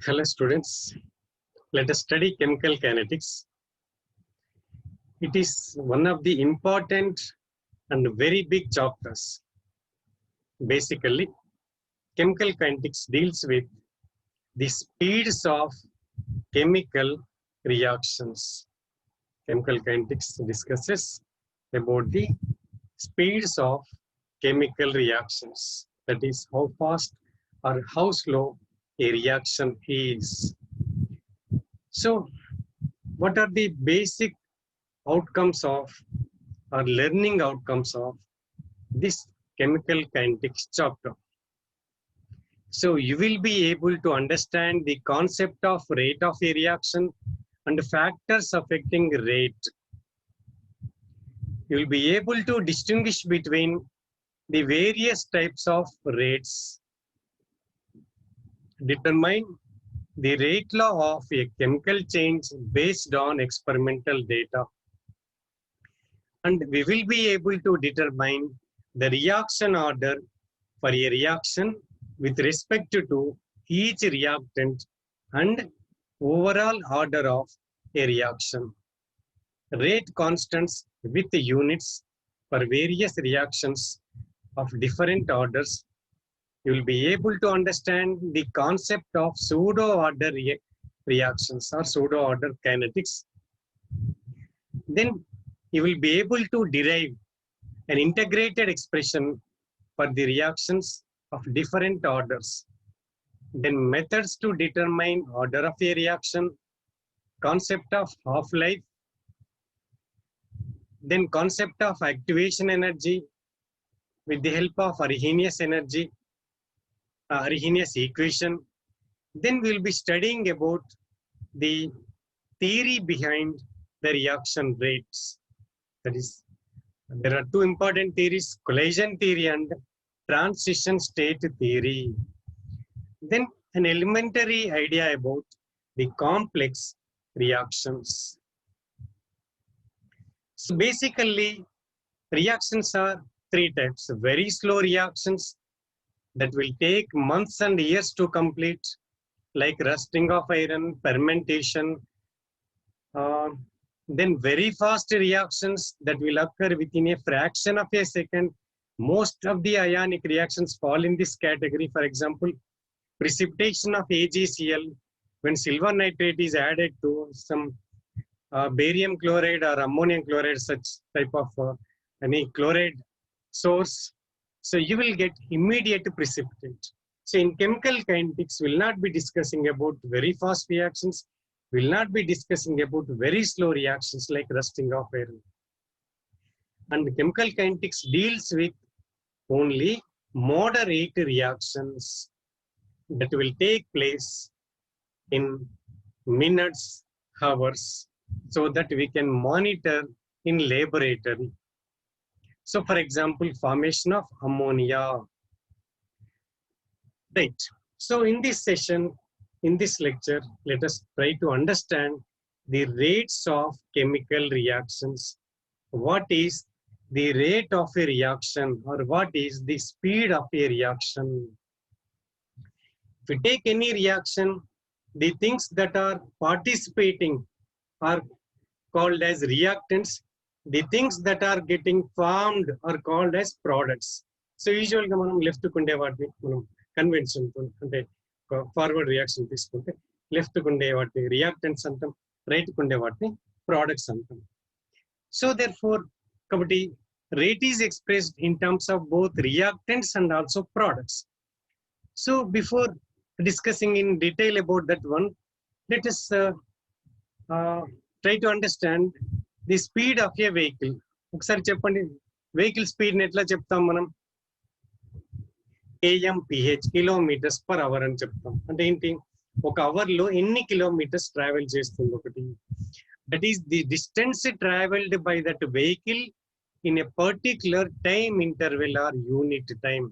Hello students, let us study chemical kinetics. It is one of the important and very big chapters. Basically, chemical kinetics deals with the speeds of chemical reactions. Chemical kinetics discusses about the speeds of chemical reactions. That is how fast or how slow a reaction is. So, what are the basic outcomes of or learning outcomes of this chemical kinetics chapter? So you will be able to understand the concept of rate of a reaction and factors affecting rate. You will be able to distinguish between the various types of rates, determine the rate law of a chemical change based on experimental data, and we will be able to determine the reaction order for a reaction with respect to each reactant and overall order of a reaction. Rate constants with units for various reactions of different orders. You will be able to understand the concept of pseudo-order reactions or pseudo-order kinetics. Then you will be able to derive an integrated expression for the reactions of different orders. Then methods to determine order of a reaction, concept of half-life, then concept of activation energy with the help of Arrhenius energy, Arrhenius equation. Then we'll be studying about the theory behind the reaction rates. That is, there are two important theories, collision theory and transition state theory. Then an elementary idea about the complex reactions. So basically, reactions are three types. Very slow reactions that will take months and years to complete, like rusting of iron, fermentation. Then very fast reactions that will occur within a fraction of a second. Most of the ionic reactions fall in this category. For example, precipitation of AgCl when silver nitrate is added to some barium chloride or ammonium chloride, such type of any chloride source. So you will get immediate precipitate. So in chemical kinetics, we will not be discussing about very fast reactions. We will not be discussing about very slow reactions like rusting of iron. And chemical kinetics deals with only moderate reactions that will take place in minutes, hours, so that we can monitor in laboratory. So for example, formation of ammonia. Right. So in this session, in this lecture, let us try to understand the rates of chemical reactions. What is the rate of a reaction, or what is the speed of a reaction? If we take any reaction, the things that are participating are called as reactants. The things that are getting formed are called as products. So usually మనం left కుండే వాటిని మనం convention అంటే forward reaction తీసుకుంటే left కుండే వాటిని reactants అంటాం, right కుండే వాటిని products అంటాం. So therefore కాబట్టి rate is expressed in terms of both reactants and also products. So before discussing in detail about that one, let us try to understand the speed of a vehicle. ఒకసారి చెప్పండి, vehicle speed ని ఎట్లా చెప్తాం మనం? kmph, kilometres per hour అని చెప్తాం. అంటే ఏంటి, ఒక అవర్ లో ఎన్ని కిలోమీటర్స్ ట్రావెల్ చేస్తుంది ఒకటి. That is the distance travelled by that vehicle in a particular time interval or unit time.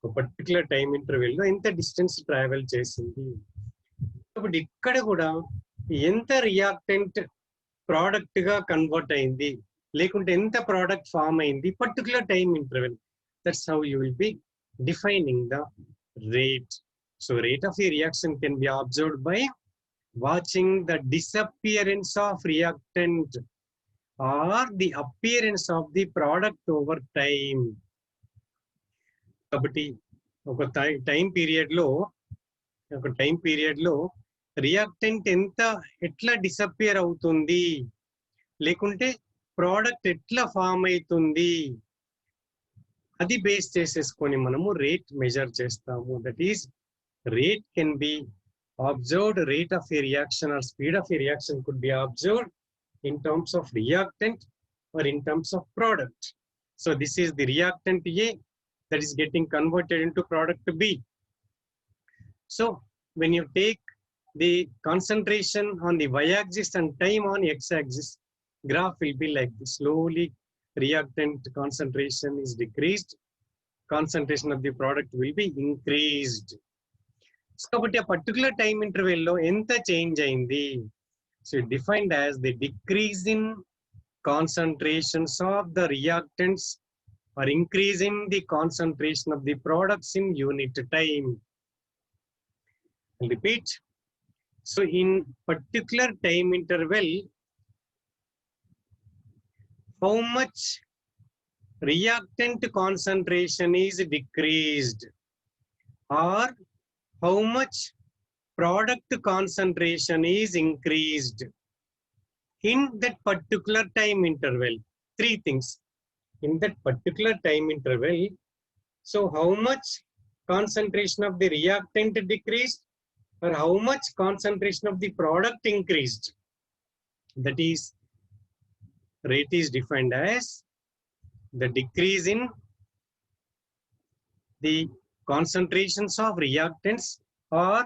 ఒక పర్టికులర్ టైం ఇంటర్వెల్ లో ఎంత డిస్టెన్స్ ట్రావెల్ చేసింది. కాబట్టి ఇక్కడ కూడా ఎంత రియాక్టెంట్ ప్రోడక్ట్ గా కన్వర్ట్ అయింది, లేకుంటే ఎంత ప్రోడక్ట్ ఫామ్ అయింది particular time interval. That's how you will be defining the rate. So rate of a reaction can be observed by watching the disappearance of reactant or the appearance of the product over time. కాబట్టి ఒక time period లో reactant ఎట్లా disappear అవుతుంది, లేకుంటే product ఎట్లా form అవుతుంది, అది base చేసేసుకొని మనము రేట్ మెజర్ చేస్తాము. That is rate can be observed, rate of a reaction or speed of a reaction could be observed in terms of reactant or in terms of product. So this is the reactant A that is getting converted into product B. So when you take the concentration on the y-axis and time on x-axis, graph will be like this. Slowly reactant concentration is decreased, concentration of the product will be increased. కాబట్టి ఆ particular time interval లో ఎంత change అయింది? So defined as the decrease in concentrations of the reactants or increase in the concentration of the products in unit time. Repeat. So in particular time interval, how much reactant concentration is decreased or how much product concentration is increased in that particular time interval. Three things in that particular time interval. So how much concentration of the reactant decreased or how much concentration of the product increased. That is, rate is defined as the decrease in the concentrations of reactants or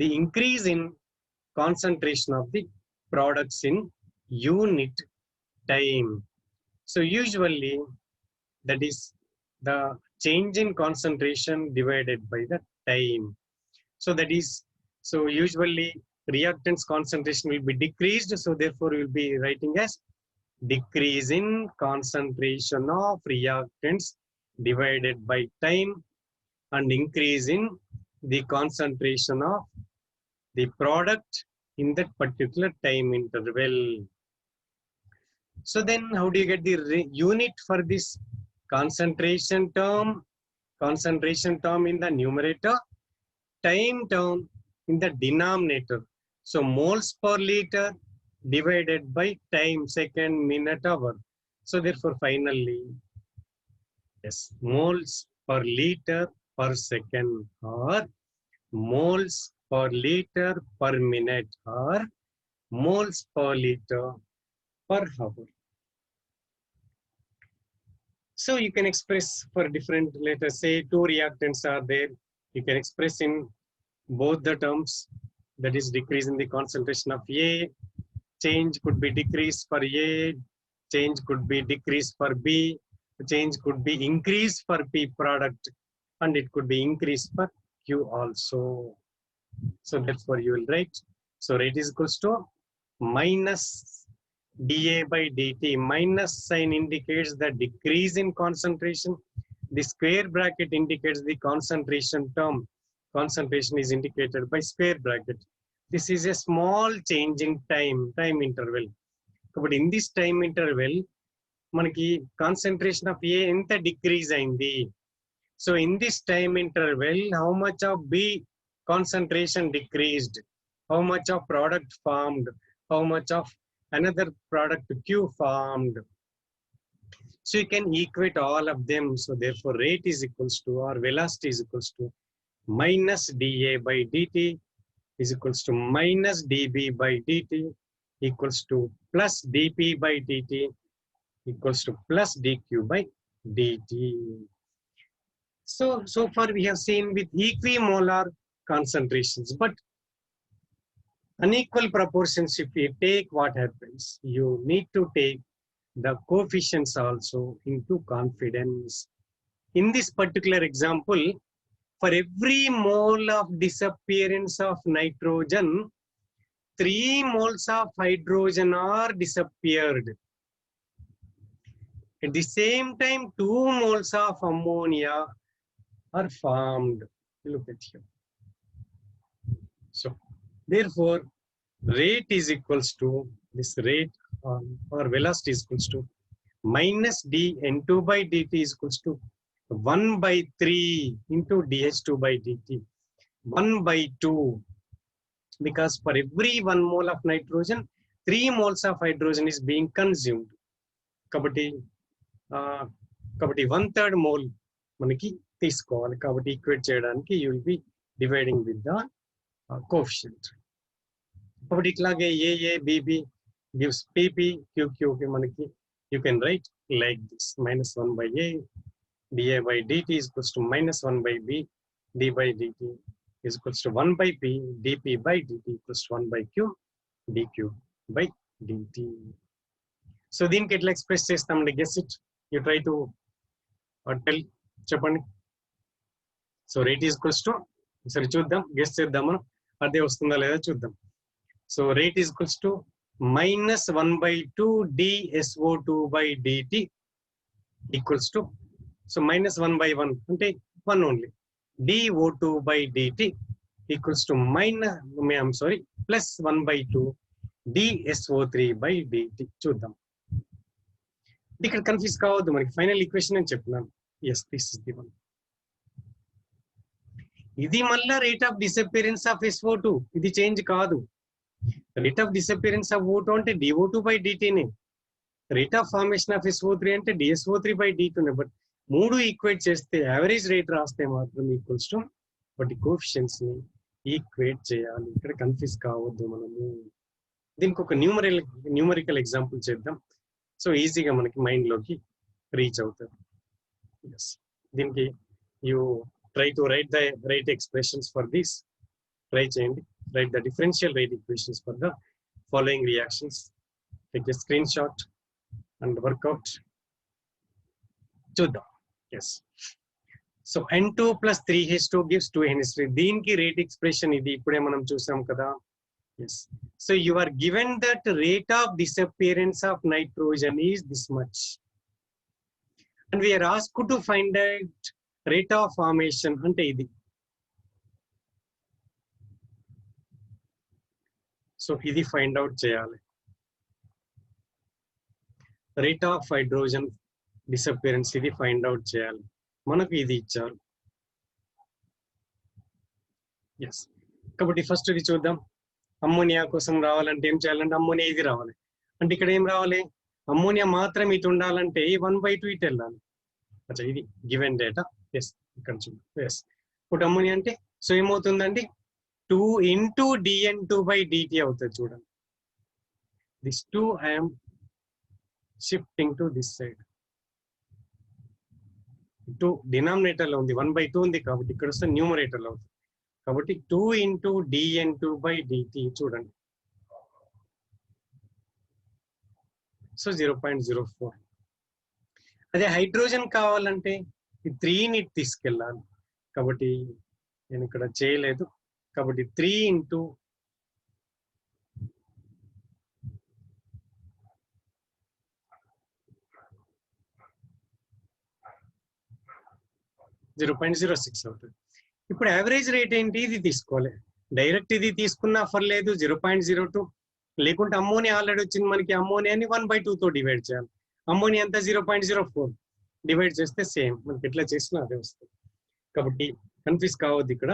the increase in concentration of the products in unit time. So usually that is the change in concentration divided by the time. So that is, so usually reactants concentration will be decreased, so therefore we will be writing as decrease in concentration of reactants divided by time and increase in the concentration of the product in that particular time interval. So then how do you get the unit for this concentration term? Concentration term in the numerator, time term in the denominator. So moles per liter divided by time, second, minute, hour. So therefore finally, yes, moles per liter per second or moles per liter per minute or moles per liter per hour. So you can express for different, let us say two reactants are there, you can express in both the terms. That is, decrease in the concentration of A, change could be decrease for A, change could be decrease for B, change could be increase for P product, and it could be increase for Q also. So therefore you will write, so rate is equals to minus dA by dt. Minus sign indicates the decrease in concentration. The square bracket indicates the concentration term. Concentration is indicated by square bracket. This is a small change in time interval. But in this time interval, manaki concentration of A enta decrease ayindi. So in this time interval, how much of B concentration decreased, how much of product formed, how much of another product Q formed. So you can equate all of them. So therefore rate is equals to, or velocity is equals to, minus dA by dt is equals to minus dB by dt equals to plus dP by dt equals to plus dQ by dt. So far we have seen with equimolar concentrations, but unequal proportions, if you take, what happens? You need to take the coefficients also into confidence. In this particular example, for every mole of disappearance of nitrogen, 3 moles of hydrogen are disappeared. At the same time, 2 moles of ammonia are formed. Look at here. Therefore, rate is equals to this rate or velocity is equals to minus dN2 by dt is equals to 1 by 3 into dH2 by dt. 1 by 2, because for every 1 mole of nitrogen, 3 moles of hydrogen is being consumed. కాబట్టి 1/3 mole మనకి తీసుకోవాలి. కాబట్టి equate చేయడానికి you will be dividing with the coefficient. కాబట్టి ఇట్లాగే ఏఏ BB gives PP క్యూక్యూకి మనకి you can write like this -1 by A dA by dt is equals to -1 by B d by dt is equals to 1 by P dP by dt equals to 1 by Q dQ by dt. So దీనికి ఎట్లా express చేస్తామండి? Guess it, you try to tell, చెప్పండి. So rate is equals to, సరే చూద్దాం, guess చేద్దాం మనం, అదే వస్తుందా లేదా చూద్దాం. So rate is equals to -1 by 2 dSO2 by dt equals to, so -1 by 1 అంటే 1 only, dO2 by dt equals to +1 by 2 dSO3 by dt. చూద్దాం, ఇక్కడ కన్ఫ్యూజ్ కావద్దు, మనకి ఫైనల్ ఈక్వేషన్ అని చెప్తున్నాను. Yes, this is the one. ఇది మళ్ళా rate of disappearance of SO2, ఇది చేంజ్ కాదు. Rate of disappearance of O2 అంటే dO2 by dt నే, rate of formation of SO3 అంటే dSO3 by dt నే. బట్ మూడు ఈక్వేట్ చేస్తే యావరేజ్ రేట్ రాస్తే మాత్రం ఈక్వల్స్ టు బట్ కోఎఫిషియెంట్స్ ని ఈక్వేట్ చేయాలి. ఇక్కడ కన్ఫ్యూజ్ కావద్దు మనము. దీనికి ఒక న్యూమరికల్ ఎగ్జాంపుల్ చేద్దాం, సో ఈజీగా మనకి మైండ్ లోకి రీచ్ అవుతుంది. ఎస్, దీనికి you try to write the right expressions for this. Try చేయండి, write the differential rate equations for the following reactions. Take a screen shot and workout. చూద్దాం. Yes, so N2 + 3H2 gives 2NH3. దీనికి rate expression ఇది ఇప్పుడే మనం చూసాం కదా. Yes, so you are given that rate of disappearance of nitrogen is this much, and we are asked to find out rate of formation ante idi. So idi find out cheyali, rate of hydrogen disappearance idi find out cheyali. manaku idi icharu. Yes, kabatti first idi chuddam. Ammonia కోసం రావాలంటే ఏం చేయాలంటే ammonia ఇది రావాలి, అంటే ఇక్కడ ఏం రావాలి, అమ్మోనియా మాత్రం ఇటు ఉండాలంటే 1/2 ఇటు వెళ్ళాలి. అచ్చా, ఇది గివెన్ డేటా. ఎస్, ఇక్కడ చూడండి. ఎస్, ఇప్పుడు అమ్మోనియా అంటే సో ఏమవుతుందండి, 2 into dN2 by dt అవుతుంది. చూడండి, this 2 I'm shifting to this side. 2 denominator లో ఉంది, 1/2 ఉంది కాబట్టి ఇక్కడ వస్తే న్యూమరేటర్ లో అవుతుంది. కాబట్టి 2 into dN2 by dt చూడండి, సో 0.04. అదే హైడ్రోజన్ కావాలంటే ఈ 3ని తీసుకెళ్ళాలి, కాబట్టి నేను ఇక్కడ చేయలేదు. కాబట్టి 3 into 0.06 అవుతుంది. ఇప్పుడు యావరేజ్ రేట్ ఏంటి, ఇది తీసుకోవాలి. డైరెక్ట్ ఇది తీసుకున్నా పర్లేదు 0.02, లేకుంటే అమ్మోనియా ఆల్రెడీ వచ్చింది మనకి, అమ్మోనియాని 1/2తో డివైడ్ చేయాలి. అమ్మోనియా అంతా 0.04 డివైడ్ చేస్తే సేమ్, మనకి ఎట్లా చేసినా అదే వస్తుంది. కాబట్టి కన్ఫ్యూజ్ కావద్దు ఇక్కడ.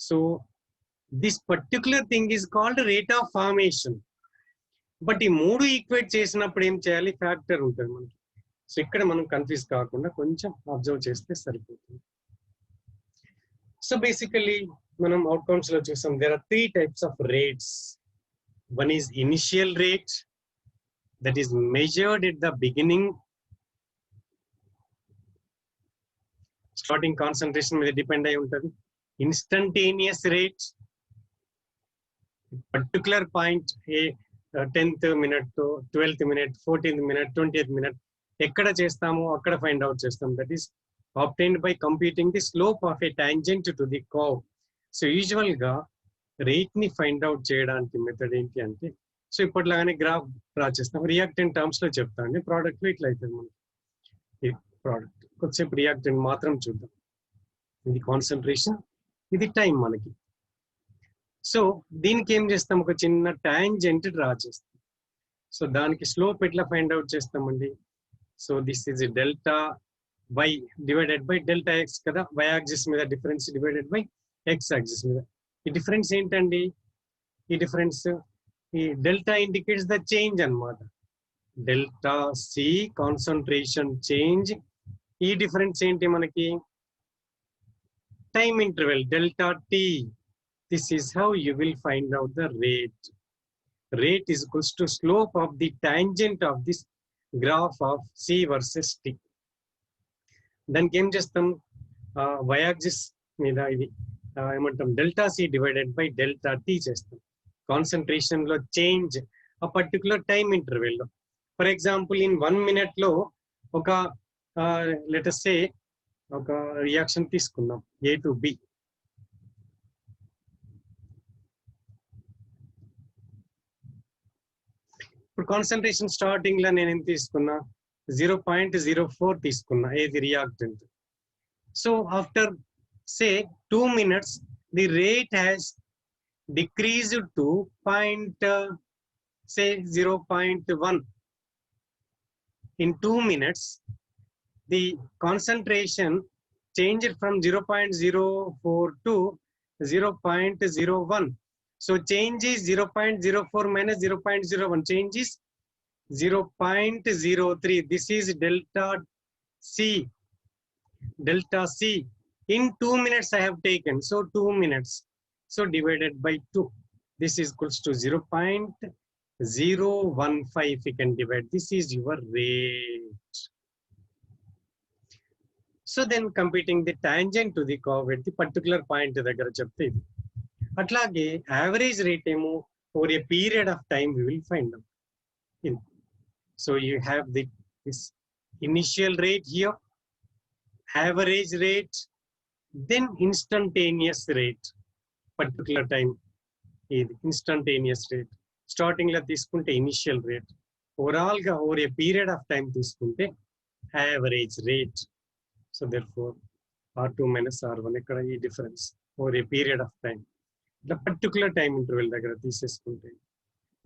So this particular thing is called rate of formation. But ఈ మూడు ఈక్వేట్ చేసినప్పుడు ఏం చేయాలి, ఫ్యాక్టర్ ఉంటుంది మనకి. సో ఇక్కడ మనం కన్ఫ్యూజ్ కాకుండా కొంచెం అబ్జర్వ్ చేస్తే సరిపోతుంది. సో బేసికలీ మనం అవుట్కమ్స్ లో చూసాం, there are 3 types of rates. One is initial rate, that is measured at the beginning, starting concentration మీద డిపెండ్ అయి ఉంటుంది. Instantaneous rate, particular point, 10th minute, 12th minute, 14th minute, 20th minute ఎక్కడ చేస్తామో అక్కడ find out చేస్తాం. That is obtained by computing the slope of a tangent to the curve. So usual గా rate ని find out చేయడానికి method ఏంటి అంటే, so ఇప్పటిలాగానే graph draw చేస్తాం. రియాక్టెంట్ టర్మ్స్ లో చెప్తాండి, ప్రోడక్ట్ లో ఇట్లా అవుతుంది మనకి. ఈ ప్రోడక్ట్ కొద్దిసేపు రియాక్టెంట్ మాత్రం చూద్దాం. ఇది కాన్సన్ట్రేషన్, ఇది టైం మనకి. సో దీనికి ఏం చేస్తాం, ఒక చిన్న టాంజెంట్ డ్రా చేస్తాం. సో దానికి స్లోప్ ఎట్లా ఫైండ్ అవుట్ చేస్తామండి. So this is delta y divided by delta x కదా, y యాక్సిస్ మీద difference divided by x axis మీద. ఈ డిఫరెన్స్ ఏంటండి, ఈ డిఫరెన్స్ ఈ డెల్టా ఇండికేట్స్ ద చేంజ్ అన్నమాట. Delta c concentration change. ఈ డిఫరెన్స్ ఏంటి మనకి, time interval delta t. This is how you will find out the rate. Rate is equals to slope of the tangent of this graph of c versus t. దానికి ఏం చేస్తాం, y axis మీద ఇది ఏమంటాం, delta c divided by delta t చేస్తాం. Concentration లో change ఆ particular time interval లో. ఫర్ ఎగ్జాంపుల్ ఇన్ 1 minute లో ఒక లెట్ us say ఒక రియాక్షన్ తీసుకుందాం A to B. ఇప్పుడు కాన్సన్ట్రేషన్ స్టార్టింగ్ లో నేను ఎంత తీసుకున్నా, 0.04 తీసుకున్నా ఏది reactant. So after say 2 minutes the rate has decreased to say 0.1. In 2 minutes the concentration changed from 0.04 to 0.01. So change is 0.04 minus 0.01, change is 0.03. This is delta C. Delta C in 2 minutes I have taken. So 2 minutes. So divided by 2. This is equals to 0.015. You can divide. This is your rate. So then computing the tangent to the curve at the particular point దగ్గర చెప్తే ఇది. అట్లాగే average rate ఏమో over a period of time we will find out. So you have this initial rate here, average rate, then instantaneous rate. Particular time ఇది instantaneous rate. Starting లో తీసుకుంటే initial rate, overall గా over a period of time తీసుకుంటే average rate. So therefore R2 minus R1 ఇక్కడ ఈ difference over a period of time. ఇట్లా particular time interval దగ్గర తీసేసుకుంటే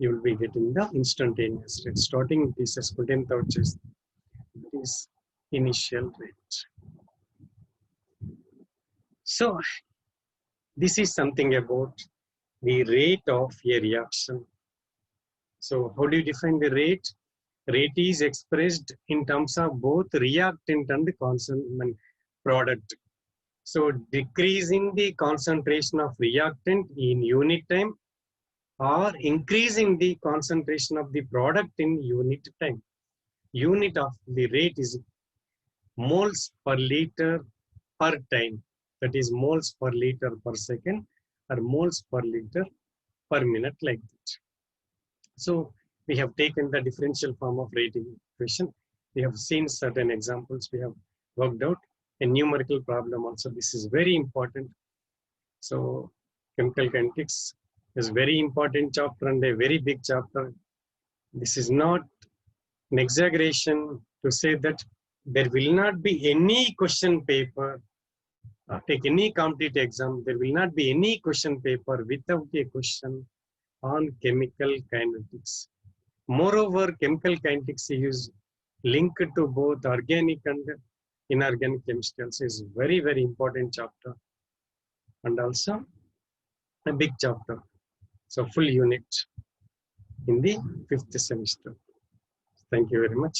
you will be getting the instantaneous rate. Starting తీసేసుకుంటే ఎంత వచ్చేస్తుంది, that is initial rate. So this is something about the rate of a reaction. So how do you define the rate? Rate is expressed in terms of both reactant and the constant product. So decreasing the concentration of reactant in unit time or increasing the concentration of the product in unit time. Unit of the rate is moles per liter per time. That is moles per liter per second or moles per liter per minute, like that. So we have taken the differential form of rating equation. We have seen certain examples. We have worked out a numerical problem also. This is very important. So chemical kinetics is very important chapter and a very big chapter. This is not an exaggeration to say that there will not be any question paper. Take any competitive exam, there will not be any question paper without a question on chemical kinetics. Moreover, chemical kinetics is linked to both organic and inorganic chemicals. Is very, very important chapter and also a big chapter. So full unit in the 5th semester. Thank you very much.